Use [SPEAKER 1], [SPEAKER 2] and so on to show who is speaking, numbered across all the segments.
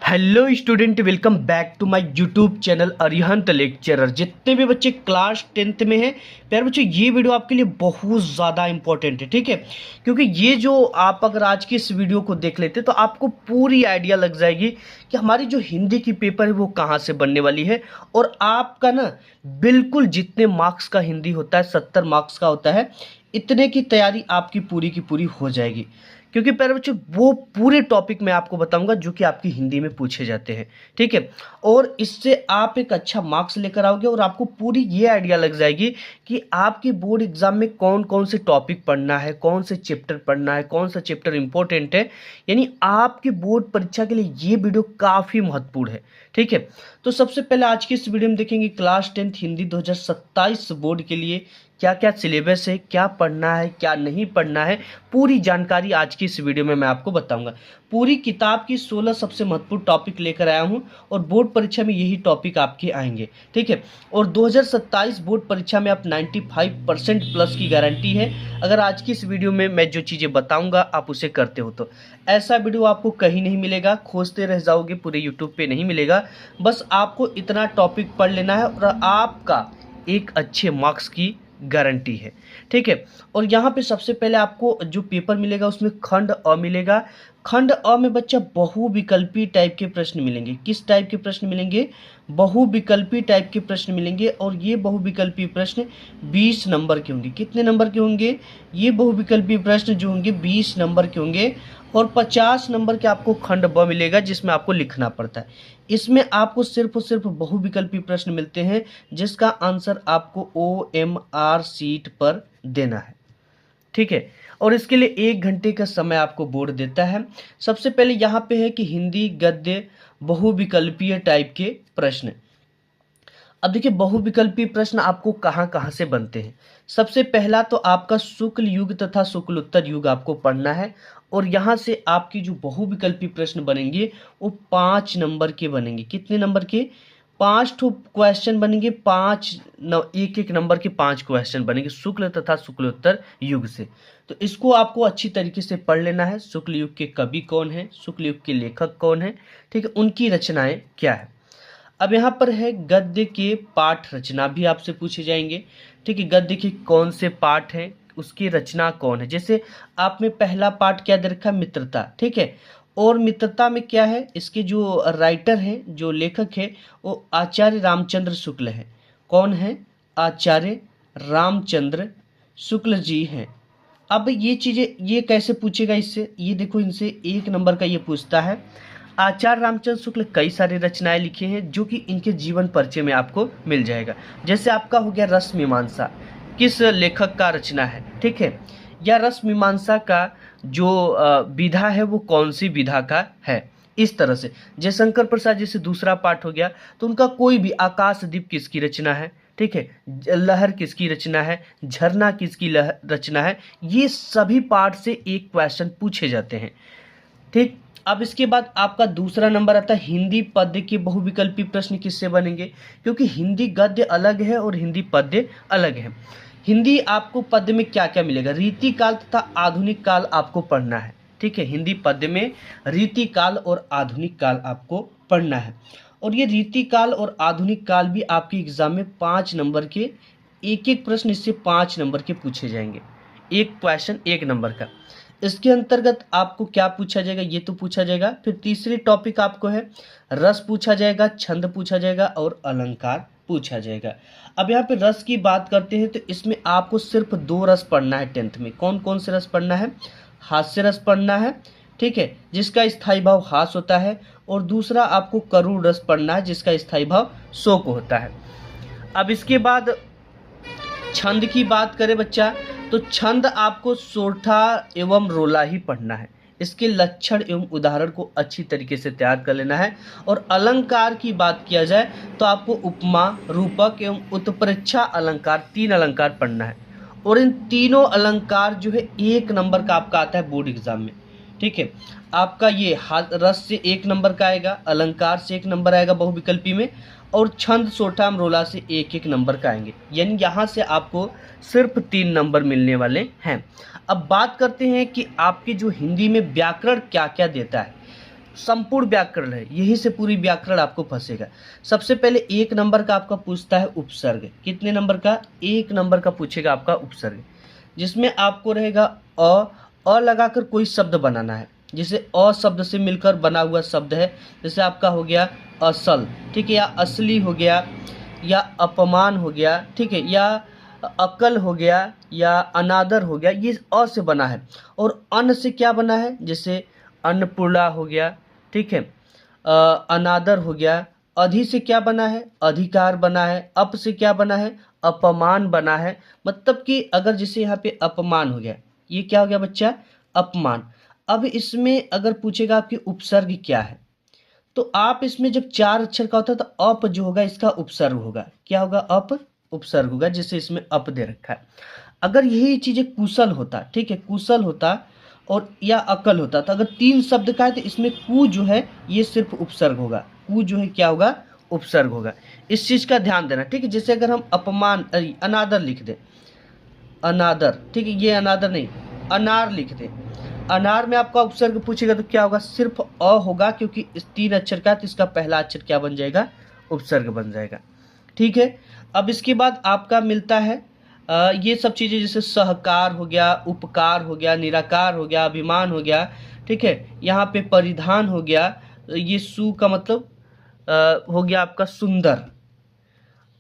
[SPEAKER 1] Hello student, welcome back to my YouTube channel Arihant lecturer. जितने भी बच्चे क्लास 10th में हैं प्यारे बच्चों, ये वीडियो आपके लिए बहुत ज़्यादा इंपॉर्टेंट है, ठीक है। क्योंकि ये जो आप अगर आज की इस वीडियो को देख लेते तो आपको पूरी आइडिया लग जाएगी कि हमारी जो हिंदी की पेपर है वो कहाँ से बनने वाली है। और आपका ना बिल्कुल जितने मार्क्स का हिंदी होता है 70 मार्क्स का होता है, इतने की तैयारी आपकी पूरी की पूरी हो जाएगी। क्योंकि प्यारे बच्चों वो पूरे टॉपिक मैं आपको बताऊंगा जो कि आपकी हिंदी में पूछे जाते हैं, ठीक है। और इससे आप एक अच्छा मार्क्स लेकर आओगे और आपको पूरी ये आइडिया लग जाएगी कि आपकी बोर्ड एग्जाम में कौन कौन से टॉपिक पढ़ना है, कौन से चैप्टर पढ़ना है, कौन सा चैप्टर इंपॉर्टेंट है। यानी आपकी बोर्ड परीक्षा के लिए ये वीडियो काफ़ी महत्वपूर्ण है, ठीक है। तो सबसे पहले आज की इस वीडियो में देखेंगे क्लास 10th हिंदी 2027 बोर्ड के लिए क्या क्या सिलेबस है, क्या पढ़ना है, क्या नहीं पढ़ना है, पूरी जानकारी आज की इस वीडियो में मैं आपको बताऊंगा। पूरी किताब की 16 सबसे महत्वपूर्ण टॉपिक लेकर आया हूं और बोर्ड परीक्षा में यही टॉपिक आपके आएंगे, ठीक है। और 2027 बोर्ड परीक्षा में आप 95% प्लस की गारंटी है अगर आज की इस वीडियो में मैं जो चीज़ें बताऊंगा आप उसे करते हो तो। ऐसा वीडियो आपको कहीं नहीं मिलेगा, खोजते रह जाओगे, पूरे यूट्यूब पे नहीं मिलेगा। बस आपको इतना टॉपिक पढ़ लेना है और आपका एक अच्छे मार्क्स की गारंटी है, ठीक है। और यहाँ पे सबसे पहले आपको जो पेपर मिलेगा उसमें खंड अ मिलेगा। खंड अ में बच्चा बहुविकल्पी टाइप के प्रश्न मिलेंगे। किस टाइप के प्रश्न मिलेंगे? बहुविकल्पी टाइप के प्रश्न मिलेंगे। और ये बहुविकल्पी प्रश्न 20 नंबर के होंगे। कितने नंबर के होंगे? ये बहुविकल्पी प्रश्न जो होंगे 20 नंबर के होंगे। और 50 नंबर के आपको खंड ब मिलेगा जिसमें आपको लिखना पड़ता है। इसमें आपको सिर्फ और सिर्फ बहुविकल्पी प्रश्न मिलते हैं जिसका आंसर आपको OMR सीट पर देना है, ठीक है। और इसके लिए 1 घंटे का समय आपको बोर्ड देता है। सबसे पहले यहाँ पे है कि हिंदी गद्य बहुविकल्पीय टाइप के प्रश्न। अब देखिए बहुविकल्पी प्रश्न आपको कहाँ कहाँ से बनते हैं। सबसे पहला तो आपका शुक्ल युग तथा शुक्लोत्तर युग आपको पढ़ना है। और यहाँ से आपकी जो बहुविकल्पी प्रश्न बनेंगे वो 5 नंबर के बनेंगे। कितने नंबर के? 5 क्वेश्चन बनेंगे। एक एक नंबर के 5 क्वेश्चन बनेंगे शुक्ल तथा शुक्लोत्तर युग से। तो इसको आपको अच्छी तरीके से पढ़ लेना है। शुक्ल युग के कवि कौन है, शुक्ल युग के लेखक कौन है, ठीक है, उनकी रचनाएं क्या है। अब यहाँ पर है गद्य के पाठ रचना भी आपसे पूछे जाएंगे, ठीक है। गद्य के कौन से पाठ हैं, उसकी रचना कौन है। जैसे आप में पहला पाठ क्या दे रखा है? मित्रता, ठीक है। और मित्रता में क्या है? इसके जो राइटर हैं, जो लेखक है, वो आचार्य रामचंद्र शुक्ल है। कौन है? आचार्य रामचंद्र शुक्ल जी हैं। अब ये चीज़ें ये कैसे पूछेगा इससे? ये देखो, इनसे 1 नंबर का ये पूछता है। आचार्य रामचंद्र शुक्ल कई सारी रचनाएं लिखे हैं जो कि इनके जीवन परिचय में आपको मिल जाएगा। जैसे आपका हो गया रस मीमांसा, किस लेखक का रचना है, ठीक है। या रस मीमांसा का जो विधा है वो कौन सी विधा का है। इस तरह से जयशंकर प्रसाद जैसे दूसरा पाठ हो गया तो उनका कोई भी आकाशदीप किसकी रचना है, ठीक है। लहर किसकी रचना है, झरना किसकी रचना है। ये सभी पाठ से एक क्वेश्चन पूछे जाते हैं, ठीक। अब इसके बाद आपका दूसरा नंबर आता है हिंदी पद्य के बहुविकल्पी प्रश्न किससे बनेंगे। क्योंकि हिंदी गद्य अलग है और हिंदी पद्य अलग है। हिंदी आपको पद्य में क्या क्या मिलेगा? रीति काल तथा आधुनिक काल आपको पढ़ना है, ठीक है। हिंदी पद्य में रीति काल और आधुनिक काल आपको पढ़ना है। और ये रीति काल और आधुनिक काल भी आपके एग्जाम में 5 नंबर के एक एक प्रश्न इससे 5 नंबर के पूछे जाएंगे। एक क्वेश्चन 1 नंबर का। इसके अंतर्गत आपको क्या पूछा जाएगा? ये तो पूछा जाएगा। फिर तीसरी टॉपिक आपको है रस पूछा जाएगा, छंद पूछा जाएगा और अलंकार पूछा जाएगा। अब यहाँ पे रस की बात करते हैं तो इसमें आपको सिर्फ 2 रस पढ़ना है 10th में। कौन कौन से रस पढ़ना है? हास्य रस पढ़ना है, ठीक है, जिसका स्थायी भाव हास होता है। और दूसरा आपको करुण रस पढ़ना है जिसका स्थायी भाव शोक होता है। अब इसके बाद छंद की बात करें बच्चा तो छंद आपको सोरठा एवं रोला ही पढ़ना है। इसके लक्षण एवं उदाहरण को अच्छी तरीके से तैयार कर लेना है। और अलंकार की बात किया जाए तो आपको उपमा, रूपक एवं उत्प्रेक्षा अलंकार 3 अलंकार पढ़ना है। और इन तीनों अलंकार जो है 1 नंबर का आपका आता है बोर्ड एग्जाम में, ठीक है। आपका ये रस से 1 नंबर का आएगा, अलंकार से 1 नंबर आएगा बहुविकल्पी में, और छंद सोठा रोला से 1-1 नंबर का आएंगे। यानी यहाँ से आपको सिर्फ 3 नंबर मिलने वाले हैं। अब बात करते हैं कि आपकी जो हिंदी में व्याकरण क्या क्या देता है। संपूर्ण व्याकरण है, यही से पूरी व्याकरण आपको फंसेगा। सबसे पहले 1 नंबर का आपका पूछता है उपसर्ग। कितने नंबर का? 1 नंबर का पूछेगा आपका उपसर्ग, जिसमें आपको रहेगा अ लगाकर कोई शब्द बनाना है। जैसे अ शब्द से मिलकर बना हुआ शब्द है, जैसे आपका हो गया असल, ठीक है, या असली हो गया, या अपमान हो गया, ठीक है, या अकल हो गया, या अनादर हो गया, ये अ से बना है। और अन्न से क्या बना है? जैसे अन्नपूर्णा हो गया, ठीक है, अनादर हो गया। अधि से क्या बना है? अधिकार बना है। अप से क्या बना है? अपमान बना है। मतलब कि अगर जैसे यहाँ पे अपमान हो गया, ये क्या हो गया बच्चा? अपमान। अब इसमें अगर पूछेगा आपकी उपसर्ग क्या है, तो आप इसमें जब 4 अक्षर का होता है तो अप जो होगा इसका उपसर्ग होगा। क्या होगा? अप उपसर्ग होगा, जैसे इसमें अप दे रखा है। अगर यही चीजें कुशल होता, ठीक है, कुशल होता और या अकल होता, तो अगर 3 शब्द का है तो इसमें कु जो है ये सिर्फ उपसर्ग होगा। कु जो है क्या होगा? उपसर्ग होगा। इस चीज का ध्यान देना, ठीक है। जैसे अगर हम अपमान अनादर लिख दें, अनादर, ठीक है, ये अनादर नहीं, अनार लिख दें। अनार में आपका उपसर्ग पूछेगा तो क्या होगा? सिर्फ अ होगा, क्योंकि इस 3 अक्षर का, तो इसका पहला अक्षर क्या बन जाएगा? उपसर्ग बन जाएगा, ठीक है। अब इसके बाद आपका मिलता है ये सब चीज़ें, जैसे सहकार हो गया, उपकार हो गया, निराकार हो गया, अभिमान हो गया, ठीक है। यहाँ पे परिधान हो गया, ये सु का मतलब हो गया आपका सुंदर।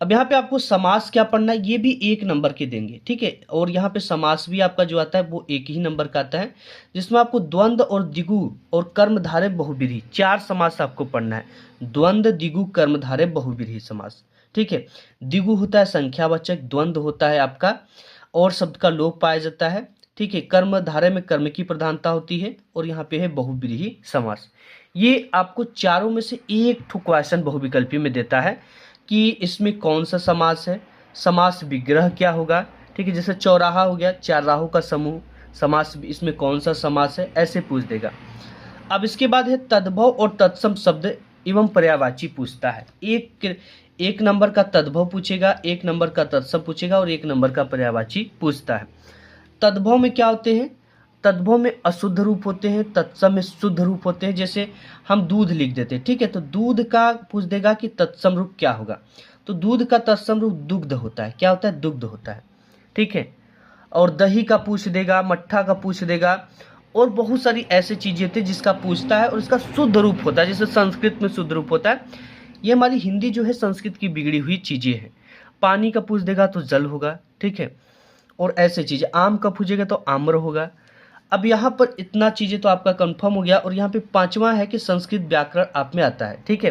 [SPEAKER 1] अब यहाँ पे आपको समास क्या पढ़ना है, ये भी 1 नंबर के देंगे, ठीक है। और यहाँ पे समास भी आपका जो आता है वो 1 ही नंबर का आता है, जिसमें आपको द्वंद्व और द्विगु और कर्मधारय बहुव्रीहि 4 समास आपको पढ़ना है। द्वंद्व, द्विगु, कर्मधारय बहुव्रीहि समास, ठीक है। द्विगु होता है संख्यावाचक, द्वंद्व होता है आपका और शब्द का लोप पाया जाता है, ठीक है। कर्मधारय में कर्म की प्रधानता होती है, और यहाँ पे है बहुव्रीहि समास। ये आपको चारों में से एक ठो क्वेश्चन बहुविकल्पी में देता है कि इसमें कौन सा समास है, समास विग्रह क्या होगा, ठीक है। जैसे चौराहा हो गया, 4 राहों का समूह, समास इसमें कौन सा समास है, ऐसे पूछ देगा। अब इसके बाद है तद्भव और तत्सम शब्द एवं पर्यायवाची पूछता है। एक नंबर का तद्भव पूछेगा, 1 नंबर का तत्सम पूछेगा, और 1 नंबर का पर्यायवाची पूछता है। तद्भव में क्या होते हैं? तद्भव में अशुद्ध रूप होते हैं, तत्सम में शुद्ध रूप होते हैं। जैसे हम दूध लिख देते हैं, ठीक है, तो दूध का पूछ देगा कि तत्सम रूप क्या होगा, तो दूध का तत्सम रूप दुग्ध होता है। क्या होता है? दुग्ध होता है, ठीक है। और दही का पूछ देगा, मट्ठा का पूछ देगा, और बहुत सारी ऐसी चीजें थी जिसका पूछता है, और इसका शुद्ध रूप होता है। जैसे संस्कृत में शुद्ध रूप होता है, ये हमारी हिंदी जो है संस्कृत की बिगड़ी हुई चीजें हैं। पानी का पूछ देगा तो जल होगा, ठीक है। और ऐसे चीजें, आम का पूछेगा तो आम्र होगा। अब यहाँ पर इतना चीजें तो आपका कंफर्म हो गया। और यहाँ पे 5वां है कि संस्कृत व्याकरण आप में आता है, ठीक है।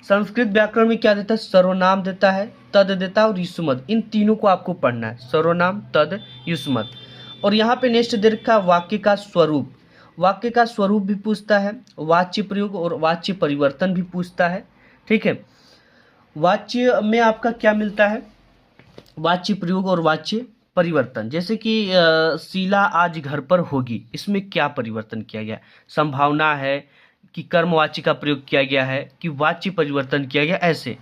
[SPEAKER 1] संस्कृत व्याकरण में क्या देता है? सर्वनाम देता है, तद देता है और युष्मद। इन तीनों को आपको पढ़ना है, सर्वनाम, तद, युष्मद। और यहाँ पे नेक्स्ट दे रखा है वाक्य का स्वरूप। वाक्य का स्वरूप भी पूछता है, वाच्य प्रयोग और वाच्य परिवर्तन भी पूछता है, ठीक है। वाच्य में आपका क्या मिलता है? वाच्य प्रयोग और वाच्य परिवर्तन। जैसे कि शीला आज घर पर होगी, इसमें क्या परिवर्तन किया गया? संभावना है कि कर्मवाच्य का प्रयोग किया गया है कि वाच्य परिवर्तन किया गया, ऐसे।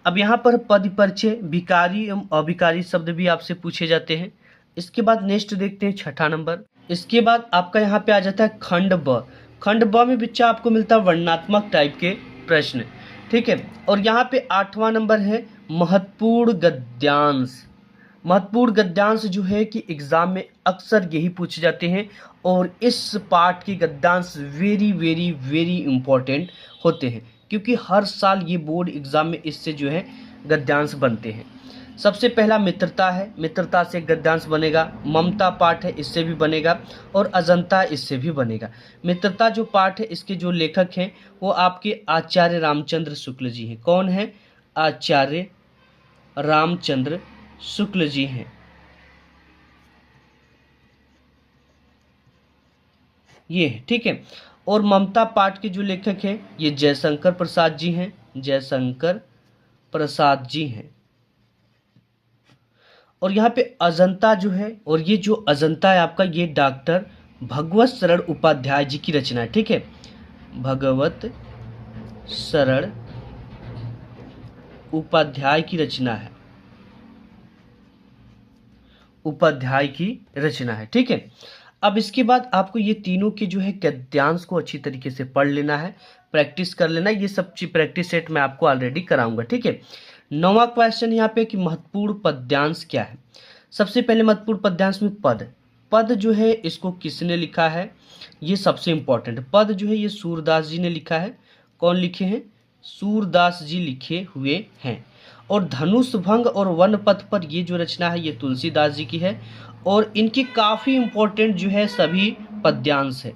[SPEAKER 1] अब यहाँ पर पद परिचय, विकारी एवं अविकारी शब्द भी आपसे पूछे जाते हैं। इसके बाद नेक्स्ट देखते हैं 6ठा नंबर। इसके बाद आपका यहाँ पे आ जाता है खंड ब। खंड ब में बच्चा आपको मिलता है वर्णनात्मक टाइप के प्रश्न, ठीक है। और यहाँ पे 8वां नंबर है महत्वपूर्ण गद्यांश। महत्वपूर्ण गद्यांश जो है कि एग्जाम में अक्सर यही पूछे जाते हैं, और इस पार्ट के गद्यांश वेरी वेरी वेरी इंपॉर्टेंट होते हैं, क्योंकि हर साल ये बोर्ड एग्जाम में इससे जो है गद्यांश बनते हैं। सबसे पहला मित्रता है, मित्रता से गद्यांश बनेगा। ममता पाठ है, इससे भी बनेगा। और अजंता इससे भी बनेगा। मित्रता जो पाठ है, इसके जो लेखक हैं वो आपके आचार्य रामचंद्र शुक्ल जी हैं। कौन है? आचार्य रामचंद्र शुक्ल जी हैं। ये है, ठीक है। और ममता पाठ के जो लेखक हैं ये जयशंकर प्रसाद जी हैं, जयशंकर प्रसाद जी हैं। और यहाँ पे अजंता जो है, और ये जो अजंता है आपका, ये डॉक्टर भगवत शरण उपाध्याय जी की रचना है, ठीक है। भगवत शरण उपाध्याय की रचना है, उपाध्याय की रचना है, ठीक है। अब इसके बाद आपको ये तीनों के जो है गद्यांश को अच्छी तरीके से पढ़ लेना है, प्रैक्टिस कर लेना है। ये सब चीज प्रैक्टिस सेट मैं आपको ऑलरेडी कराऊंगा, ठीक है। 9वां क्वेश्चन यहाँ पे कि महत्वपूर्ण पद्यांश क्या है। सबसे पहले महत्वपूर्ण पद्यांश में पद, पद जो है इसको किसने लिखा है, ये सबसे इंपॉर्टेंट। पद जो है ये सूरदास जी ने लिखा है। कौन लिखे हैं, सूरदास जी लिखे हुए हैं। और धनुष भंग और वन पथ पर ये जो रचना है ये तुलसीदास जी की है। और इनकी काफ़ी इंपॉर्टेंट जो है सभी पद्यांश है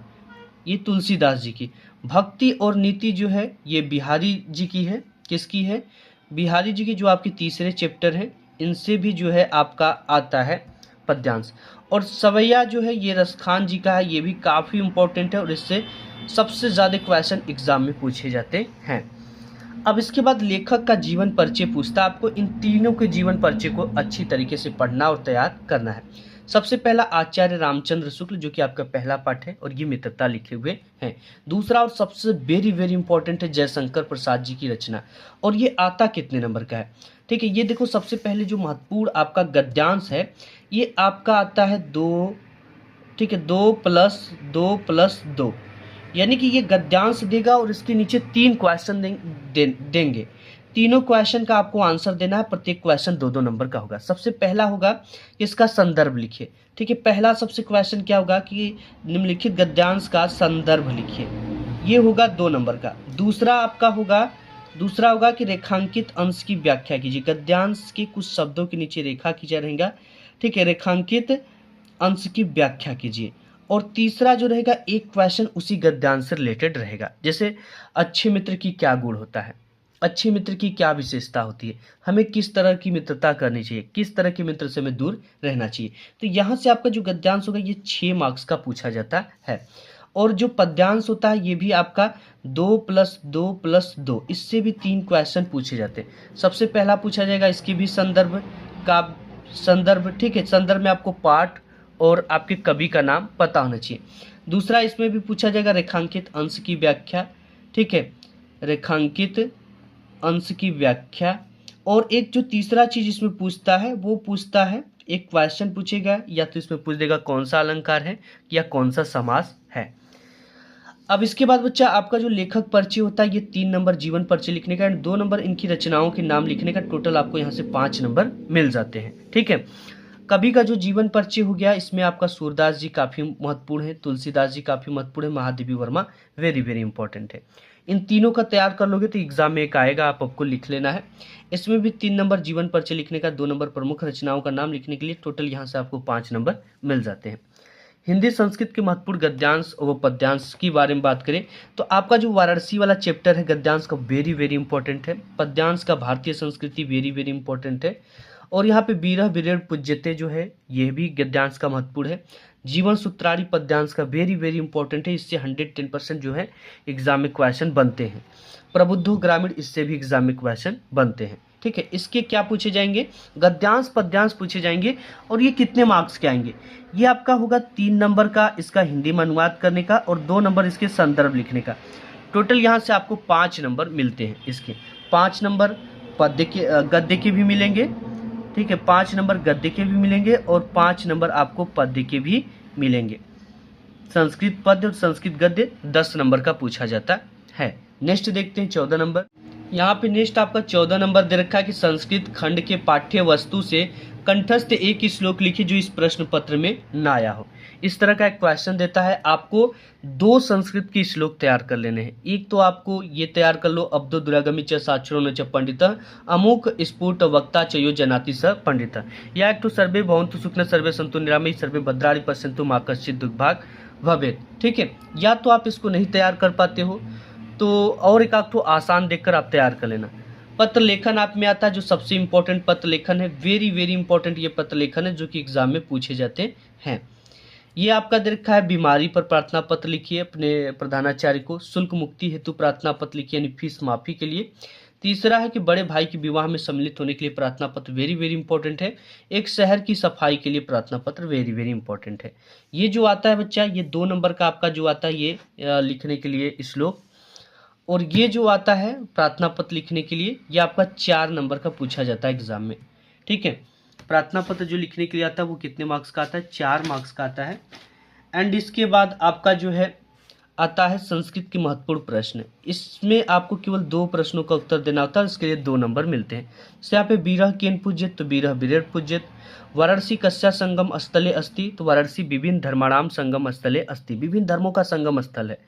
[SPEAKER 1] ये तुलसीदास जी की। भक्ति और नीति जो है ये बिहारी जी की है। किसकी है, बिहारी जी की, जो आपके तीसरे चैप्टर हैं इनसे भी जो है आपका आता है पद्यांश। और सवैया जो है ये रसखान जी का है, ये भी काफ़ी इंपॉर्टेंट है और इससे सबसे ज़्यादा क्वेश्चन एग्जाम में पूछे जाते हैं। अब इसके बाद लेखक का जीवन परिचय पूछता है। आपको इन तीनों के जीवन परिचय को अच्छी तरीके से पढ़ना और तैयार करना है। सबसे पहला आचार्य रामचंद्र शुक्ल, जो कि आपका पहला पाठ है और ये मित्रता लिखे हुए हैं। दूसरा और सबसे वेरी वेरी इंपॉर्टेंट है जयशंकर प्रसाद जी की रचना, और ये आता कितने नंबर का है, ठीक है। ये देखो सबसे पहले जो महत्वपूर्ण आपका गद्यांश है ये आपका आता है 2, ठीक है, 2+2+2, यानी कि ये गद्यांश देगा और इसके नीचे 3 क्वेश्चन देंगे। तीनों क्वेश्चन का आपको आंसर देना है, प्रत्येक क्वेश्चन 2-2 नंबर का होगा। सबसे पहला होगा इसका संदर्भ लिखिए, ठीक है। पहला सबसे क्वेश्चन क्या होगा कि निम्नलिखित गद्यांश का संदर्भ लिखिए, ये होगा 2 नंबर का। दूसरा होगा कि रेखांकित अंश की व्याख्या कीजिए। गद्यांश के कुछ शब्दों के नीचे रेखा खींचा रहेगा, ठीक है, रेखांकित अंश की व्याख्या कीजिए। और तीसरा जो रहेगा एक क्वेश्चन उसी गद्यांश से रिलेटेड रहेगा, जैसे अच्छे मित्र की क्या गुण होता है, अच्छे मित्र की क्या विशेषता होती है, हमें किस तरह की मित्रता करनी चाहिए, किस तरह के मित्र से हमें दूर रहना चाहिए। तो यहाँ से आपका जो गद्यांश होगा ये 6 मार्क्स का पूछा जाता है। और जो पद्यांश होता है ये भी आपका 2+2+2, इससे भी 3 क्वेश्चन पूछे जाते हैं। सबसे पहला पूछा जाएगा इसकी भी संदर्भ का संदर्भ, ठीक है, संदर्भ में आपको पाठ और आपके कवि का नाम पता होना चाहिए। दूसरा इसमें भी पूछा जाएगा रेखांकित अंश की व्याख्या, ठीक है, रेखांकित अंश की व्याख्या। और एक जो तीसरा चीज इसमें पूछता है वो पूछता है, एक क्वेश्चन पूछेगा या तो इसमें पूछ देगा कौन सा अलंकार है या कौन सा समास है। अब इसके बाद बच्चा आपका जो लेखक परिचय होता है ये 3 नंबर जीवन परिचय लिखने का एंड 2 नंबर इनकी रचनाओं के नाम लिखने का, टोटल आपको यहाँ से 5 नंबर मिल जाते हैं, ठीक है। कवि का जो जीवन परिचय हो गया इसमें आपका सूरदास जी काफ़ी महत्वपूर्ण है, तुलसीदास जी काफ़ी महत्वपूर्ण है, Mahadevi Verma very very important है। इन तीनों का तैयार कर लोगे तो एग्जाम में एक आएगा, आपको लिख लेना है। इसमें भी 3 नंबर जीवन परिचय लिखने का, 2 नंबर प्रमुख रचनाओं का नाम लिखने के लिए, टोटल यहाँ से आपको 5 नंबर मिल जाते हैं। हिंदी संस्कृत के महत्वपूर्ण गद्यांश और पद्यांश की बारे में बात करें तो आपका जो वाराणसी वाला चैप्टर है गद्यांश का वेरी वेरी इंपॉर्टेंट है। पद्यांश का भारतीय संस्कृति वेरी वेरी इंपॉर्टेंट है। और यहाँ पे बीरह बिरेड़ पूज्यते जो है ये भी गद्यांश का महत्वपूर्ण है। जीवन सूत्रारी पद्यांश का वेरी वेरी इंपॉर्टेंट है, इससे 110% जो है एग्जाम में क्वेश्चन बनते हैं। प्रबुद्धो ग्रामीण, इससे भी एग्जाम में क्वेश्चन बनते हैं, ठीक है। इसके क्या पूछे जाएंगे, गद्यांश पद्यांश पूछे जाएंगे। और ये कितने मार्क्स के आएंगे, ये आपका होगा 3 नंबर का इसका हिंदी में अनुवाद करने का और 2 नंबर इसके संदर्भ लिखने का। टोटल यहाँ से आपको 5 नंबर मिलते हैं। इसके 5 नंबर पद्य के गद्य के भी मिलेंगे, ठीक है, 5 नंबर गद्य के भी मिलेंगे और 5 नंबर आपको पद्य के भी मिलेंगे। संस्कृत पद्य और संस्कृत गद्य 10 नंबर का पूछा जाता है। नेक्स्ट देखते हैं 14 नंबर। यहाँ पे नेक्स्ट आपका 14 नंबर दे रखा है कि संस्कृत खंड के पाठ्य वस्तु से कंठस्थ एक श्लोक लिखिए जो इस प्रश्न पत्र में न आया हो। इस तरह का एक क्वेश्चन देता है, आपको 2 संस्कृत के श्लोक तैयार कर लेने हैं। एक तो आपको ये तैयार कर लो, अब्दो दुरागमी च साक्षरो न च पंडित अमुक स्फुट वक्ता चयो जनाति स पंडित, या एक तो सर्वे भवन्तु सुखिनः सर्वे सन्तु निरामयः सर्वे भद्राणि पश्यन्तु मा कश्चित् दुर्भाग् भवेत्, ठीक है। या तो आप इसको नहीं तैयार कर पाते हो तो और एक आपको आसान देखकर आप तैयार कर लेना। पत्र लेखन आप में आता है, जो सबसे इंपॉर्टेंट पत्र लेखन है, वेरी वेरी इंपॉर्टेंट ये पत्र लेखन है जो कि एग्जाम में पूछे जाते हैं। ये आपका दे रखा है बीमारी पर प्रार्थना पत्र लिखिए अपने प्रधानाचार्य को, शुल्क मुक्ति हेतु प्रार्थना पत्र लिखिए यानी फीस माफी के लिए। तीसरा है कि बड़े भाई के विवाह में सम्मिलित होने के लिए प्रार्थना पत्र वेरी वेरी इंपॉर्टेंट है। एक शहर की सफाई के लिए प्रार्थना पत्र वेरी वेरी इंपॉर्टेंट है। ये जो आता है बच्चा ये 2 नंबर का आपका जो आता है ये लिखने के लिए श्लोक, और ये जो आता है प्रार्थना पत्र लिखने के लिए ये आपका 4 नंबर का पूछा जाता है एग्जाम में, ठीक है। प्रार्थना पत्र जो लिखने के लिए आता है वो कितने मार्क्स का आता है, 4 मार्क्स का आता है। एंड इसके बाद आपका जो है आता है संस्कृत के महत्वपूर्ण प्रश्न। इसमें आपको केवल 2 प्रश्नों का उत्तर देना होता है, इसके लिए 2 नंबर मिलते हैं। जैसे यहाँ पे बीरह केन पूज्यत, तो बीरह विरेर पूज्यत। वाराणसी कस्या संगम स्थले अस्ति, तो वाराणसी विभिन्न धर्माणाम संगम स्थले अस्ति, विभिन्न धर्मों का संगम स्थल है।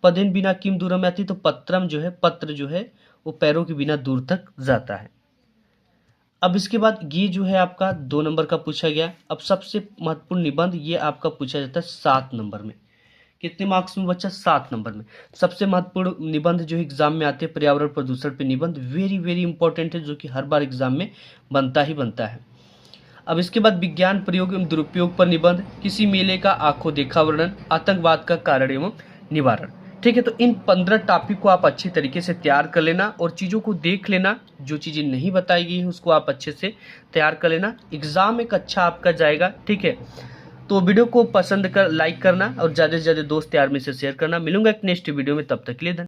[SPEAKER 1] पदेन बिना किम दूरम याति, तो पत्रम जो है, पत्र जो है वो पैरों के बिना दूर तक जाता है। अब इसके बाद ये जो है आपका 2 नंबर का पूछा गया। अब सबसे महत्वपूर्ण निबंध ये आपका पूछा जाता है 7 नंबर में। कितने मार्क्स में बच्चा? 7 नंबर में। सबसे महत्वपूर्ण निबंध जो एग्जाम में आते हैं पर्यावरण प्रदूषण पे निबंध, वेरी वेरी इंपॉर्टेंट है, जो कि हर बार एग्जाम में बनता ही बनता है। अब इसके बाद विज्ञान प्रयोग एवं दुरुपयोग पर निबंध, किसी मेले का आंखों देखा वर्णन, आतंकवाद का कारण एवं निवारण। ठीक है, तो इन 15 टॉपिक को आप अच्छी तरीके से तैयार कर लेना और चीज़ों को देख लेना। जो चीज़ें नहीं बताई गई है उसको आप अच्छे से तैयार कर लेना। एग्जाम एक अच्छा आपका जाएगा। ठीक है, तो वीडियो को पसंद कर लाइक करना और ज़्यादा से ज़्यादा दोस्त यार में से शेयर करना। मिलूंगा एक नेक्स्ट वीडियो में, तब तक के लिए धन्यवाद।